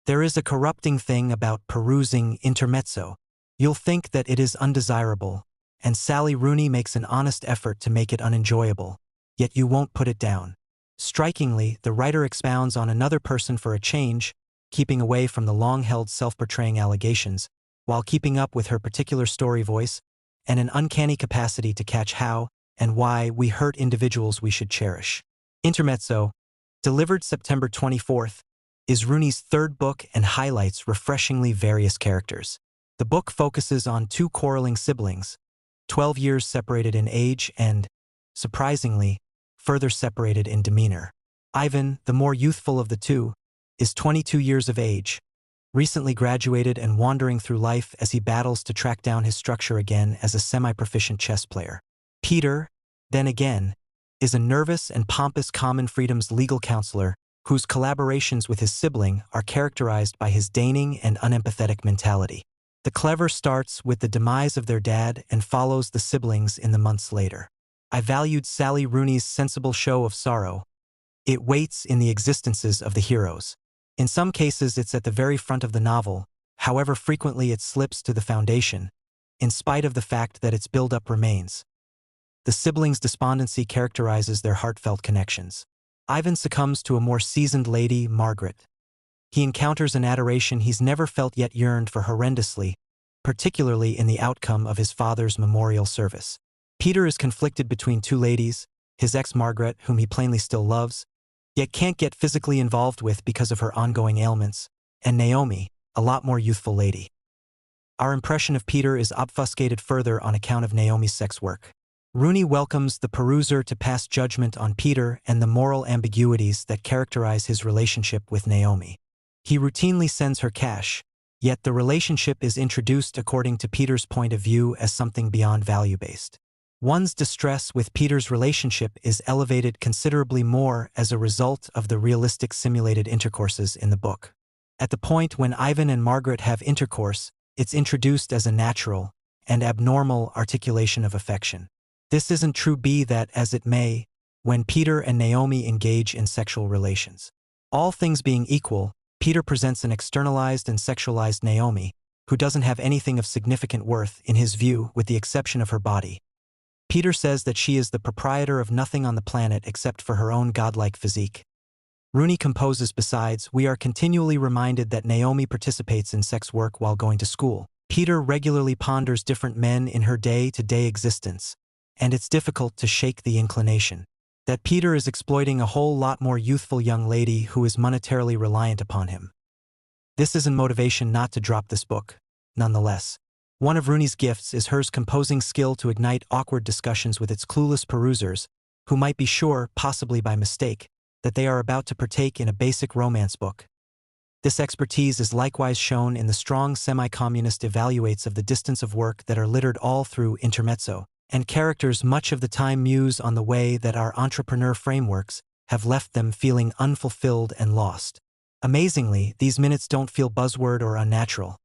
There is a corrupting thing about perusing Intermezzo. You'll think that it is undesirable, and Sally Rooney makes an honest effort to make it unenjoyable, yet you won't put it down. Strikingly, the writer expounds on another person for a change, keeping away from the long-held self-portraying allegations, while keeping up with her particular story voice, and an uncanny capacity to catch how and why we hurt individuals we should cherish. Intermezzo, delivered September 24th, is Rooney's third book and highlights refreshingly various characters. The book focuses on two quarreling siblings, 12 years separated in age and, surprisingly, further separated in demeanor. Ivan, the more youthful of the two, is 22 years of age, recently graduated and wandering through life as he battles to track down his structure again as a semi-proficient chess player. Peter, then again, is a nervous and pompous Common Freedom's legal counselor whose collaborations with his sibling are characterized by his deigning and unempathetic mentality. The clever starts with the demise of their dad and follows the siblings in the months later. I valued Sally Rooney's sensible show of sorrow. It waits in the existences of the heroes. In some cases it's at the very front of the novel, however frequently it slips to the foundation, in spite of the fact that its build-up remains. The siblings' despondency characterizes their heartfelt connections. Ivan succumbs to a more seasoned lady, Margaret. He encounters an adoration he's never felt yet yearned for horrendously, particularly in the outcome of his father's memorial service. Peter is conflicted between two ladies, his ex Margaret, whom he plainly still loves, yet can't get physically involved with because of her ongoing ailments, and Naomi, a lot more youthful lady. Our impression of Peter is obfuscated further on account of Naomi's sex work. Rooney welcomes the peruser to pass judgment on Peter and the moral ambiguities that characterize his relationship with Naomi. He routinely sends her cash, yet the relationship is introduced according to Peter's point of view as something beyond value-based. One's distress with Peter's relationship is elevated considerably more as a result of the realistic simulated intercourses in the book. At the point when Ivan and Margaret have intercourse, it's introduced as a natural and abnormal articulation of affection. This isn't true, be that as it may, when Peter and Naomi engage in sexual relations. All things being equal, Peter presents an externalized and sexualized Naomi, who doesn't have anything of significant worth in his view with the exception of her body. Peter says that she is the proprietor of nothing on the planet except for her own godlike physique. Rooney composes, besides, we are continually reminded that Naomi participates in sex work while going to school. Peter regularly ponders different men in her day-to-day existence, and it's difficult to shake the inclination that Peter is exploiting a whole lot more youthful young lady who is monetarily reliant upon him. This isn't motivation not to drop this book, nonetheless. One of Rooney's gifts is her composing skill to ignite awkward discussions with its clueless perusers, who might be sure, possibly by mistake, that they are about to partake in a basic romance book. This expertise is likewise shown in the strong semi-communist evaluates of the distance of work that are littered all through Intermezzo, and characters much of the time muse on the way that our entrepreneur frameworks have left them feeling unfulfilled and lost. Amazingly, these minutes don't feel buzzword or unnatural.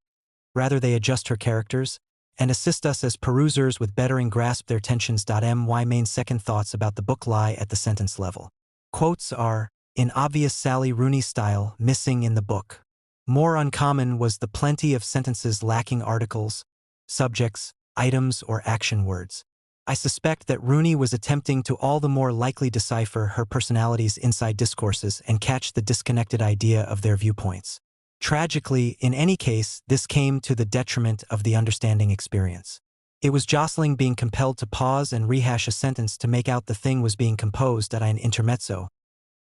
Rather, they adjust her characters and assist us as perusers with bettering grasp their tensions. My main second thoughts about the book lie at the sentence level. Quotes are, in obvious Sally Rooney style, missing in the book. More uncommon was the plenty of sentences lacking articles, subjects, items, or action words. I suspect that Rooney was attempting to all the more likely decipher her personality's inside discourses and catch the disconnected idea of their viewpoints. Tragically, in any case, this came to the detriment of the understanding experience. It was jostling being compelled to pause and rehash a sentence to make out the thing was being composed at an intermezzo.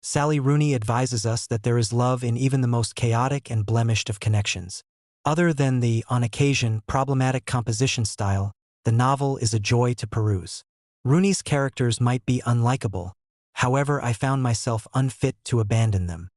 Sally Rooney advises us that there is love in even the most chaotic and blemished of connections. Other than the, on occasion, problematic composition style, the novel is a joy to peruse. Rooney's characters might be unlikable, however I found myself unfit to abandon them.